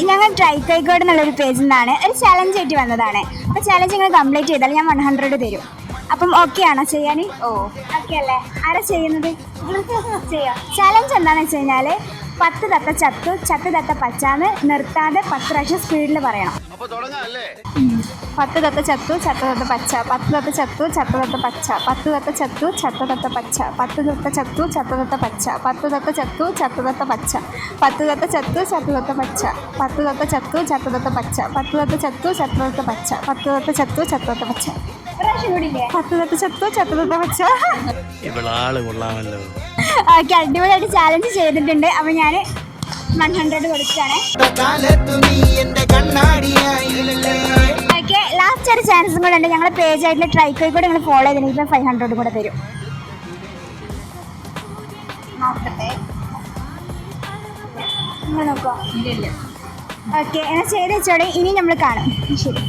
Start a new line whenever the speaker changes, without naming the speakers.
ഞങ്ങൾ ട്രൈ കോഴിക്കോട് എന്നുള്ളൊരു പേജിൽ നിന്നാണ് ഒരു ചലഞ്ച് ആയിട്ട് വന്നതാണ്. അപ്പോൾ ചലഞ്ച് നിങ്ങൾ കംപ്ലീറ്റ് ചെയ്താൽ ഞാൻ 100 തരും. അപ്പം ഓക്കെ ആണോ ചെയ്യാൻ? ഓക്കെ അല്ലേ? ആരാ ചെയ്യുന്നത്? ചെയ്യാം. ചലഞ്ച് എന്താണെന്ന് വെച്ച് കഴിഞ്ഞാൽ 10 തത്ത ചത്തു, ചത്ത് തത്ത പച്ചാന്ന് നിർത്താതെ 10 പ്രാവശ്യം സ്പീഡിൽ പറയണം. 10 തത്ത ചത്തു, ചത്ത തത്ത പച്ച, 10 തത്ത ചത്തു, ചത്ത തത്ത പച്ച, 10 തത്ത ചത്തു, ചത്ത തത്ത പച്ച, 10 തത്ത ചത്തു, ചത്ത തത്ത പച്ച, 10 തത്ത ചത്തു, ചത്ത തത്ത പച്ച, 10 തത്ത ചത്തു, ചത്ത തത്ത പച്ച, 10 തത്ത ചത്തു, ചത്ത തത്ത പച്ച, 10 തത്ത ചത്തു, ചത്ത തത്ത പച്ച, 10 തത്ത ചത്തു, ചത്ത തത്ത പച്ച. 10 തത്ത ചത്തു, ചത്ത തത്ത പച്ച. ഓക്കെ, അടിപൊളിയായിട്ട് ചാലഞ്ച് ചെയ്തിട്ടുണ്ട്. അപ്പോൾ ഞാൻ 100 കൊടുക്കുകയാണ്. ഓക്കെ, ലാസ്റ്റ് ഒരു ചാൻസും കൂടെ ഉണ്ട്. ഞങ്ങളുടെ പേജായിട്ടുള്ള ട്രൈ കോഴിക്കോട് നിങ്ങൾ ഫോളോ ചെയ്തിട്ടുണ്ടെങ്കിൽ 500 കൂടെ തരും. നോക്കട്ടെ, നിങ്ങൾ നോക്കോ? ഓക്കെ, എന്നാൽ ചെയ്ത് വെച്ചോടെ. ഇനി നമ്മൾ കാണും. ശരി.